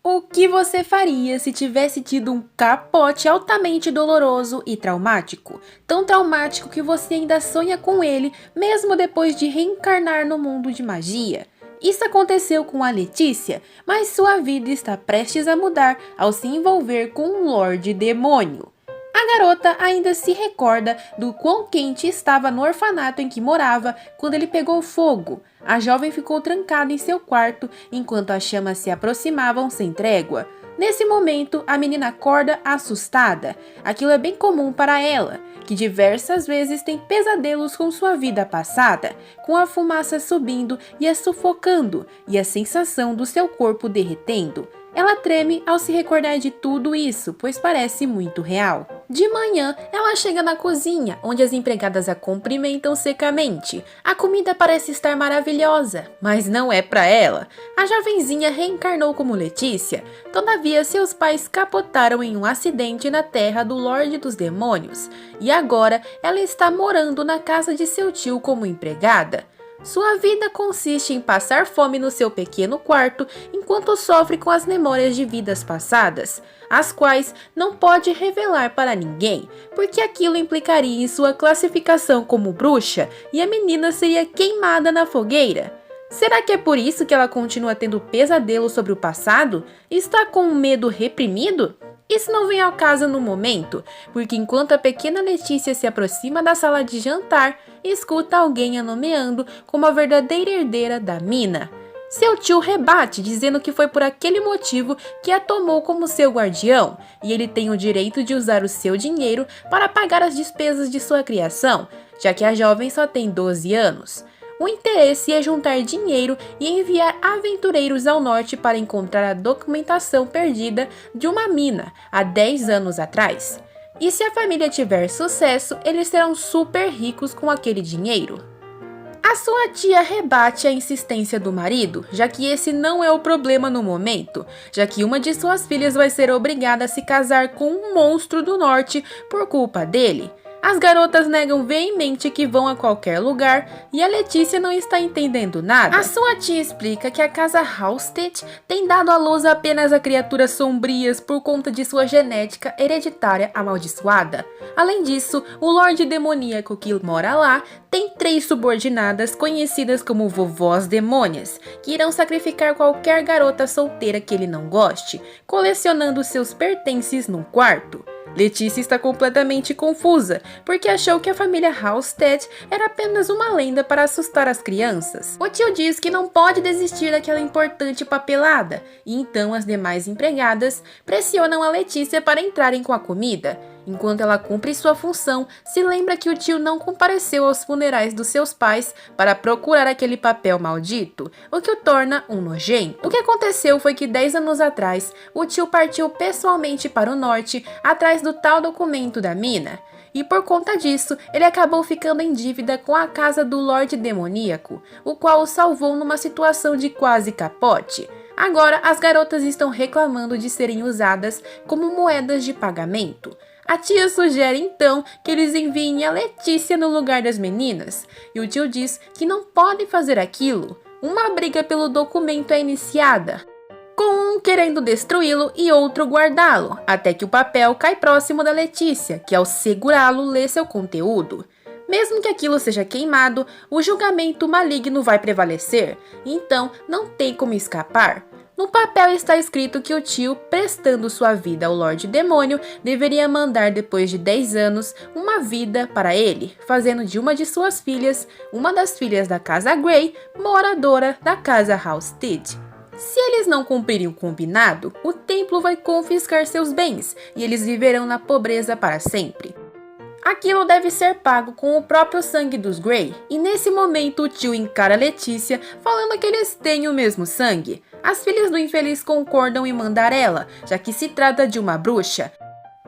O que você faria se tivesse tido um capote altamente doloroso e traumático? Tão traumático que você ainda sonha com ele, mesmo depois de reencarnar no mundo de magia? Isso aconteceu com a Letícia, mas sua vida está prestes a mudar ao se envolver com um Lorde Demônio. A garota ainda se recorda do quão quente estava no orfanato em que morava quando ele pegou fogo. A jovem ficou trancada em seu quarto enquanto as chamas se aproximavam sem trégua. Nesse momento, a menina acorda assustada. Aquilo é bem comum para ela, que diversas vezes tem pesadelos com sua vida passada, com a fumaça subindo e a sufocando, e a sensação do seu corpo derretendo. Ela treme ao se recordar de tudo isso, pois parece muito real. De manhã, ela chega na cozinha, onde as empregadas a cumprimentam secamente. A comida parece estar maravilhosa, mas não é para ela. A jovenzinha reencarnou como Letícia, todavia seus pais capotaram em um acidente na terra do Lorde dos Demônios, e agora ela está morando na casa de seu tio como empregada. Sua vida consiste em passar fome no seu pequeno quarto enquanto sofre com as memórias de vidas passadas, as quais não pode revelar para ninguém, porque aquilo implicaria em sua classificação como bruxa e a menina seria queimada na fogueira. Será que é por isso que ela continua tendo pesadelos sobre o passado? Está com um medo reprimido? Isso não vem ao caso no momento, porque enquanto a pequena Letícia se aproxima da sala de jantar, escuta alguém a nomeando como a verdadeira herdeira da mina. Seu tio rebate, dizendo que foi por aquele motivo que a tomou como seu guardião, e ele tem o direito de usar o seu dinheiro para pagar as despesas de sua criação, já que a jovem só tem 12 anos. O interesse é juntar dinheiro e enviar aventureiros ao norte para encontrar a documentação perdida de uma mina há 10 anos atrás. E se a família tiver sucesso, eles serão super ricos com aquele dinheiro. A sua tia rebate a insistência do marido, já que esse não é o problema no momento, já que uma de suas filhas vai ser obrigada a se casar com um monstro do norte por culpa dele. As garotas negam veemente que vão a qualquer lugar e a Letícia não está entendendo nada. A sua tia explica que a casa Halstead tem dado à luz apenas a criaturas sombrias por conta de sua genética hereditária amaldiçoada. Além disso, o Lorde Demoníaco que mora lá tem 3 subordinadas conhecidas como vovós demônias, que irão sacrificar qualquer garota solteira que ele não goste, colecionando seus pertences num quarto. Letícia está completamente confusa, porque achou que a família Halstead era apenas uma lenda para assustar as crianças. O tio diz que não pode desistir daquela importante papelada, e então as demais empregadas pressionam a Letícia para entrarem com a comida. Enquanto ela cumpre sua função, se lembra que o tio não compareceu aos funerais dos seus pais para procurar aquele papel maldito, o que o torna um nojento. O que aconteceu foi que 10 anos atrás, o tio partiu pessoalmente para o norte atrás do tal documento da mina. E por conta disso, ele acabou ficando em dívida com a casa do Lorde Demoníaco, o qual o salvou numa situação de quase capote. Agora, as garotas estão reclamando de serem usadas como moedas de pagamento. A tia sugere então que eles enviem a Letícia no lugar das meninas, e o tio diz que não podem fazer aquilo. Uma briga pelo documento é iniciada, com um querendo destruí-lo e outro guardá-lo, até que o papel cai próximo da Letícia, que ao segurá-lo lê seu conteúdo. Mesmo que aquilo seja queimado, o julgamento maligno vai prevalecer, então não tem como escapar. No papel está escrito que o tio, prestando sua vida ao Lorde Demônio, deveria mandar depois de 10 anos uma vida para ele, fazendo de uma de suas filhas, uma das filhas da Casa Grey, moradora da Casa Halstead. Se eles não cumprirem o combinado, o templo vai confiscar seus bens e eles viverão na pobreza para sempre. Aquilo deve ser pago com o próprio sangue dos Grey, e nesse momento o tio encara Letícia, falando que eles têm o mesmo sangue. As filhas do infeliz concordam em mandar ela, já que se trata de uma bruxa.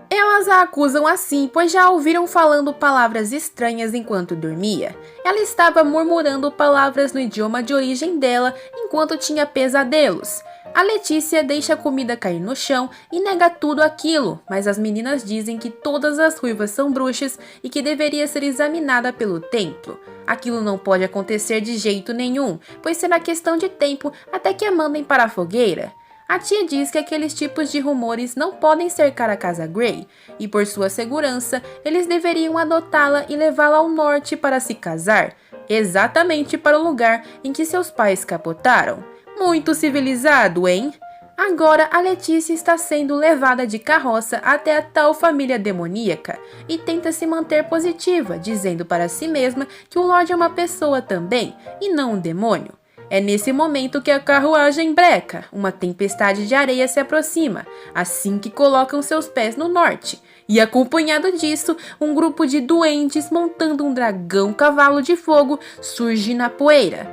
Elas a acusam assim, pois já a ouviram falando palavras estranhas enquanto dormia. Ela estava murmurando palavras no idioma de origem dela enquanto tinha pesadelos. A Letícia deixa a comida cair no chão e nega tudo aquilo, mas as meninas dizem que todas as ruivas são bruxas e que deveria ser examinada pelo templo. Aquilo não pode acontecer de jeito nenhum, pois será questão de tempo até que a mandem para a fogueira. A tia diz que aqueles tipos de rumores não podem cercar a casa Grey, e por sua segurança, eles deveriam adotá-la e levá-la ao norte para se casar, exatamente para o lugar em que seus pais capotaram. Muito civilizado, hein? Agora a Letícia está sendo levada de carroça até a tal família demoníaca e tenta se manter positiva, dizendo para si mesma que o Lorde é uma pessoa também e não um demônio. É nesse momento que a carruagem breca, uma tempestade de areia se aproxima, assim que colocam seus pés no norte, e acompanhado disso, um grupo de duendes montando um dragão cavalo de fogo surge na poeira.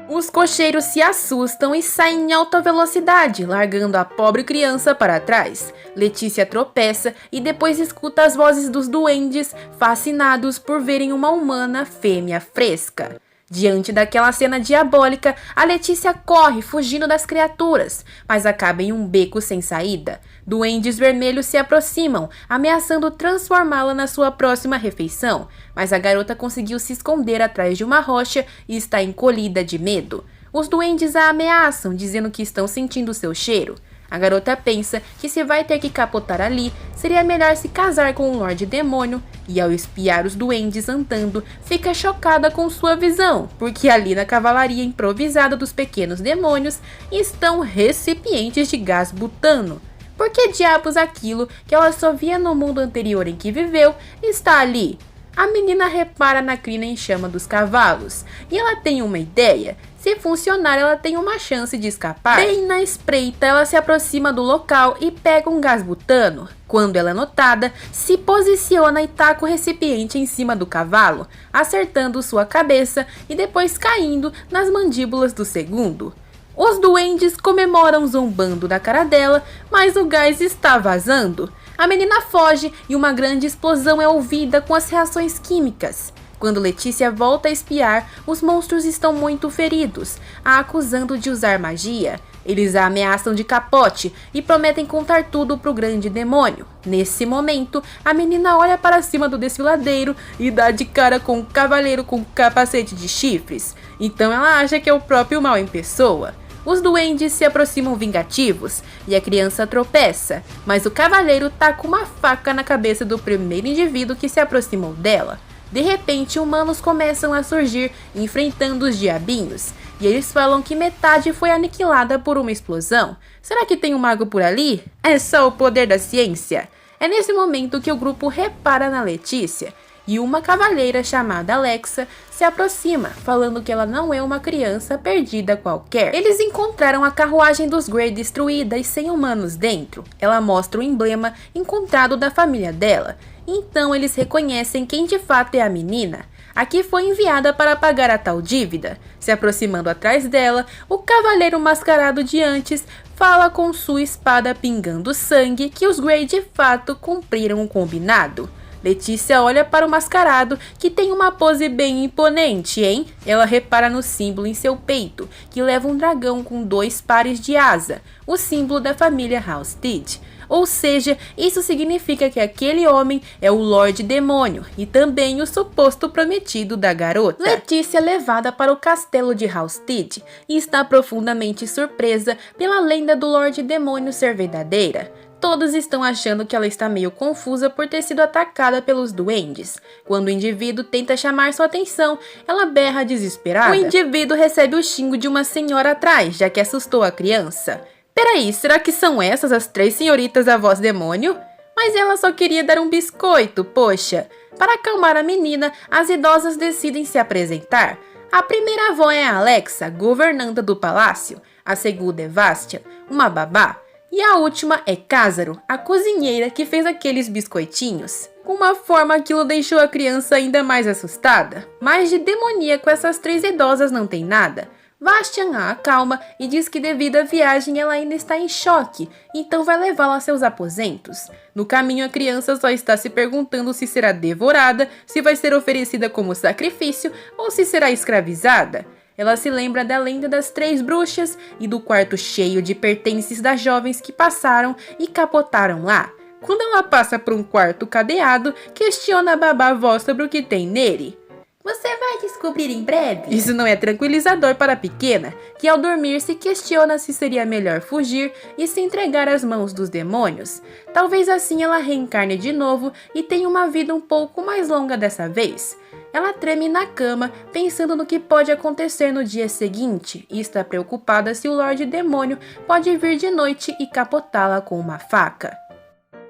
Os cocheiros se assustam e saem em alta velocidade, largando a pobre criança para trás. Letícia tropeça e depois escuta as vozes dos duendes, fascinados por verem uma humana fêmea fresca. Diante daquela cena diabólica, a Letícia corre fugindo das criaturas, mas acaba em um beco sem saída. Duendes vermelhos se aproximam, ameaçando transformá-la na sua próxima refeição, mas a garota conseguiu se esconder atrás de uma rocha e está encolhida de medo. Os duendes a ameaçam, dizendo que estão sentindo seu cheiro. A garota pensa que se vai ter que capotar ali, seria melhor se casar com um Lorde Demônio, e ao espiar os duendes andando, fica chocada com sua visão, porque ali na cavalaria improvisada dos pequenos demônios estão recipientes de gás butano. Por que diabos aquilo que ela só via no mundo anterior em que viveu está ali? A menina repara na crina em chama dos cavalos, e ela tem uma ideia. Se funcionar, ela tem uma chance de escapar. Bem na espreita, ela se aproxima do local e pega um gás butano. Quando ela é notada, se posiciona e taca o recipiente em cima do cavalo, acertando sua cabeça e depois caindo nas mandíbulas do segundo. Os duendes comemoram zombando da cara dela, mas o gás está vazando. A menina foge e uma grande explosão é ouvida com as reações químicas. Quando Letícia volta a espiar, os monstros estão muito feridos, a acusando de usar magia. Eles a ameaçam de capote e prometem contar tudo pro grande demônio. Nesse momento, a menina olha para cima do desfiladeiro e dá de cara com um cavaleiro com capacete de chifres. Então ela acha que é o próprio mal em pessoa. Os duendes se aproximam vingativos e a criança tropeça, mas o cavaleiro taca uma faca na cabeça do primeiro indivíduo que se aproximou dela. De repente, humanos começam a surgir enfrentando os diabinhos, e eles falam que metade foi aniquilada por uma explosão. Será que tem um mago por ali? É só o poder da ciência. É nesse momento que o grupo repara na Letícia, e uma cavaleira chamada Alexa se aproxima, falando que ela não é uma criança perdida qualquer. Eles encontraram a carruagem dos Grey destruída e sem humanos dentro. Ela mostra o emblema encontrado da família dela. Então eles reconhecem quem de fato é a menina, a que foi enviada para pagar a tal dívida. Se aproximando atrás dela, o cavaleiro mascarado de antes fala com sua espada pingando sangue que os Grey de fato cumpriram o combinado. Letícia olha para o mascarado, que tem uma pose bem imponente, hein? Ela repara no símbolo em seu peito, que leva um dragão com 2 pares de asa, o símbolo da família Halstead. Ou seja, isso significa que aquele homem é o Lorde Demônio e também o suposto prometido da garota. Letícia é levada para o castelo de Halstead e está profundamente surpresa pela lenda do Lorde Demônio ser verdadeira. Todos estão achando que ela está meio confusa por ter sido atacada pelos duendes. Quando o indivíduo tenta chamar sua atenção, ela berra desesperada. O indivíduo recebe o xingo de uma senhora atrás, já que assustou a criança. Peraí, será que são essas as 3 senhoritas da voz demônio? Mas ela só queria dar um biscoito, poxa. Para acalmar a menina, as idosas decidem se apresentar. A primeira avó é a Alexa, governanta do palácio. A segunda é Vastia, uma babá. E a última é Cásaro, a cozinheira que fez aqueles biscoitinhos. Com uma forma, aquilo deixou a criança ainda mais assustada. Mas de demoníaco essas 3 idosas não tem nada. Vastian a acalma e diz que devido à viagem ela ainda está em choque, então vai levá-la a seus aposentos. No caminho, a criança só está se perguntando se será devorada, se vai ser oferecida como sacrifício ou se será escravizada. Ela se lembra da lenda das 3 bruxas e do quarto cheio de pertences das jovens que passaram e capotaram lá. Quando ela passa por um quarto cadeado, questiona a babá avó sobre o que tem nele. Você vai descobrir em breve. Isso não é tranquilizador para a pequena, que ao dormir se questiona se seria melhor fugir e se entregar às mãos dos demônios. Talvez assim ela reencarne de novo e tenha uma vida um pouco mais longa dessa vez. Ela treme na cama, pensando no que pode acontecer no dia seguinte, e está preocupada se o Lorde Demônio pode vir de noite e capotá-la com uma faca.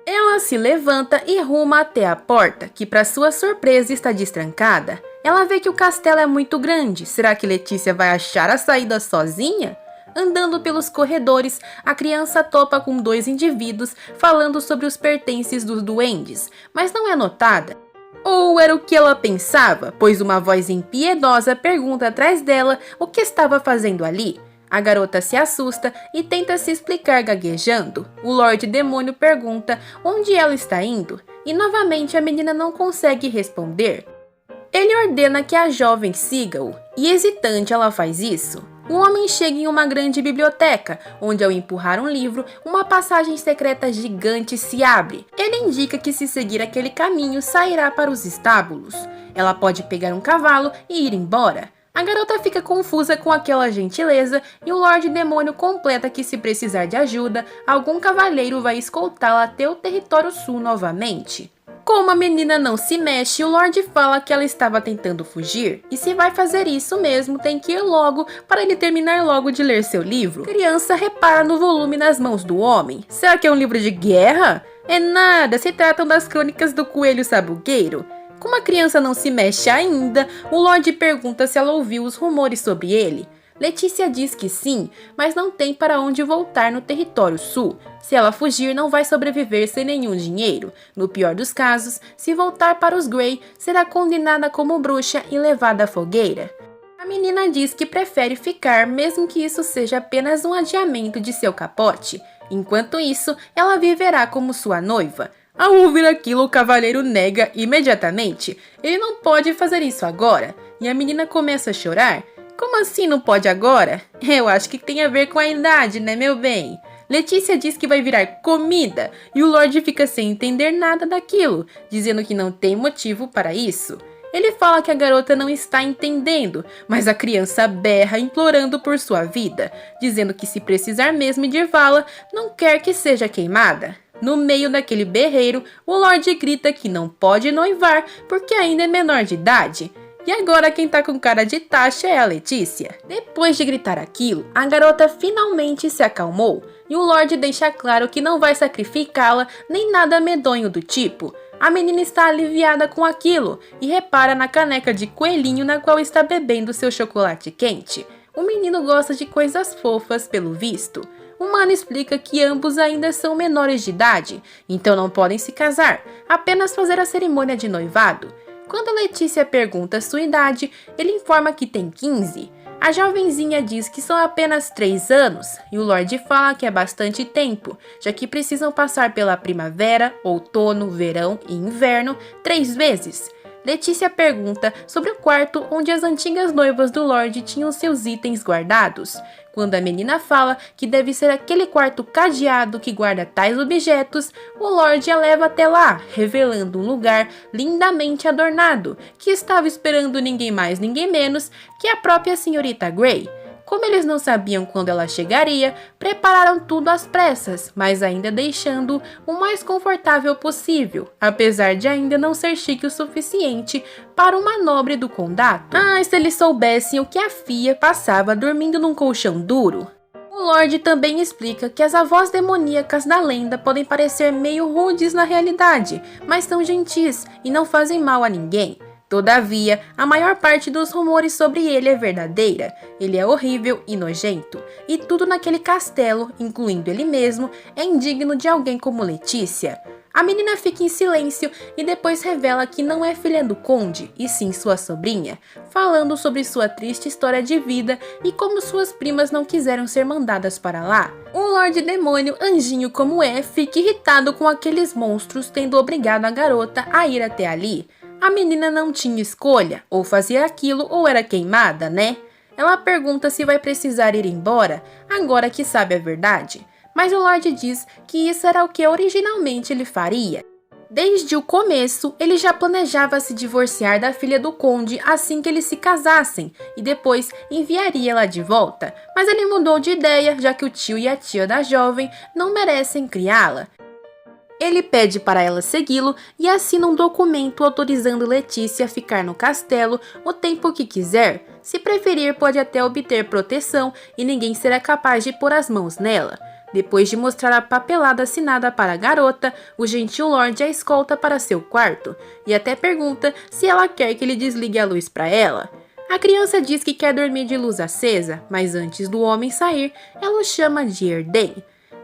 Ela se levanta e ruma até a porta, que para sua surpresa está destrancada. Ela vê que o castelo é muito grande. Será que Letícia vai achar a saída sozinha? Andando pelos corredores, a criança topa com dois indivíduos falando sobre os pertences dos duendes, mas não é notada. Ou era o que ela pensava, pois uma voz impiedosa pergunta atrás dela o que estava fazendo ali. A garota se assusta e tenta se explicar gaguejando. O Lorde Demônio pergunta onde ela está indo, e novamente a menina não consegue responder. Ele ordena que a jovem siga-o, e hesitante ela faz isso. O homem chega em uma grande biblioteca, onde ao empurrar um livro, uma passagem secreta gigante se abre. Ele indica que se seguir aquele caminho, sairá para os estábulos. Ela pode pegar um cavalo e ir embora. A garota fica confusa com aquela gentileza e o Lorde Demônio completa que se precisar de ajuda, algum cavaleiro vai escoltá-la até o território sul novamente. Como a menina não se mexe, o Lorde fala que ela estava tentando fugir, e se vai fazer isso mesmo, tem que ir logo para ele terminar logo de ler seu livro. A criança repara no volume nas mãos do homem. Será que é um livro de guerra? É nada, se tratam das crônicas do Coelho Sabugueiro. Como a criança não se mexe ainda, o Lorde pergunta se ela ouviu os rumores sobre ele. Letícia diz que sim, mas não tem para onde voltar no território sul. Se ela fugir, não vai sobreviver sem nenhum dinheiro. No pior dos casos, se voltar para os Grey, será condenada como bruxa e levada à fogueira. A menina diz que prefere ficar, mesmo que isso seja apenas um adiamento de seu capote. Enquanto isso, ela viverá como sua noiva. Ao ouvir aquilo, o cavaleiro nega imediatamente. Ele não pode fazer isso agora. E a menina começa a chorar. Como assim não pode agora? Eu acho que tem a ver com a idade, né, meu bem? Letícia diz que vai virar comida e o Lorde fica sem entender nada daquilo, dizendo que não tem motivo para isso. Ele fala que a garota não está entendendo, mas a criança berra implorando por sua vida, dizendo que se precisar mesmo de vala, não quer que seja queimada. No meio daquele berreiro, o Lorde grita que não pode noivar porque ainda é menor de idade. E agora quem tá com cara de taxa é a Letícia. Depois de gritar aquilo, a garota finalmente se acalmou e o Lorde deixa claro que não vai sacrificá-la nem nada medonho do tipo. A menina está aliviada com aquilo e repara na caneca de coelhinho na qual está bebendo seu chocolate quente. O menino gosta de coisas fofas, pelo visto. O mano explica que ambos ainda são menores de idade, então não podem se casar, apenas fazer a cerimônia de noivado. Quando Letícia pergunta sua idade, ele informa que tem 15. A jovenzinha diz que são apenas 3 anos, e o Lorde fala que é bastante tempo, já que precisam passar pela primavera, outono, verão e inverno 3 vezes. Letícia pergunta sobre o quarto onde as antigas noivas do Lorde tinham seus itens guardados. Quando a menina fala que deve ser aquele quarto cadeado que guarda tais objetos, o Lorde a leva até lá, revelando um lugar lindamente adornado, que estava esperando ninguém mais ninguém menos que a própria senhorita Grey. Como eles não sabiam quando ela chegaria, prepararam tudo às pressas, mas ainda deixando o mais confortável possível, apesar de ainda não ser chique o suficiente para uma nobre do condado. Ah, se eles soubessem o que a Fia passava dormindo num colchão duro! O Lorde também explica que as avós demoníacas da lenda podem parecer meio rudes na realidade, mas são gentis e não fazem mal a ninguém. Todavia, a maior parte dos rumores sobre ele é verdadeira. Ele é horrível e nojento, e tudo naquele castelo, incluindo ele mesmo, é indigno de alguém como Letícia. A menina fica em silêncio e depois revela que não é filha do conde, e sim sua sobrinha, falando sobre sua triste história de vida e como suas primas não quiseram ser mandadas para lá. O Lorde Demônio, anjinho como é, fica irritado com aqueles monstros tendo obrigado a garota a ir até ali. A menina não tinha escolha, ou fazia aquilo ou era queimada, né? Ela pergunta se vai precisar ir embora, agora que sabe a verdade. Mas o Lorde diz que isso era o que originalmente ele faria. Desde o começo, ele já planejava se divorciar da filha do conde assim que eles se casassem e depois enviaria ela de volta, mas ele mudou de ideia, já que o tio e a tia da jovem não merecem criá-la. Ele pede para ela segui-lo e assina um documento autorizando Letícia a ficar no castelo o tempo que quiser. Se preferir, pode até obter proteção e ninguém será capaz de pôr as mãos nela. Depois de mostrar a papelada assinada para a garota, o gentil lord a escolta para seu quarto e até pergunta se ela quer que ele desligue a luz para ela. A criança diz que quer dormir de luz acesa, mas antes do homem sair, ela o chama de Erden.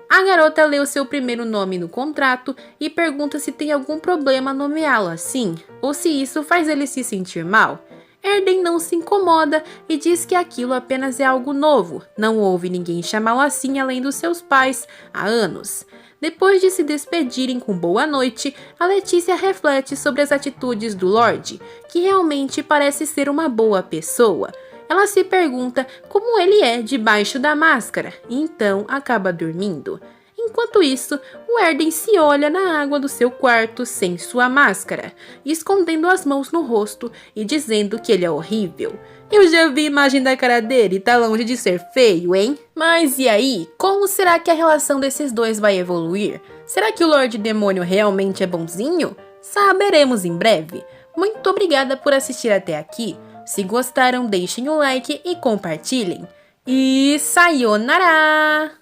A garota lê o seu primeiro nome no contrato e pergunta se tem algum problema nomeá-lo assim, ou se isso faz ele se sentir mal. Erden não se incomoda e diz que aquilo apenas é algo novo, não houve ninguém chamá-lo assim além dos seus pais há anos. Depois de se despedirem com boa noite, a Letícia reflete sobre as atitudes do Lorde, que realmente parece ser uma boa pessoa. Ela se pergunta como ele é debaixo da máscara e então acaba dormindo. Enquanto isso, o Erden se olha na água do seu quarto sem sua máscara, escondendo as mãos no rosto e dizendo que ele é horrível. Eu já vi a imagem da cara dele e tá longe de ser feio, hein? Mas e aí, como será que a relação desses dois vai evoluir? Será que o Lorde Demônio realmente é bonzinho? Saberemos em breve. Muito obrigada por assistir até aqui. Se gostaram, deixem o like e compartilhem. E sayonara!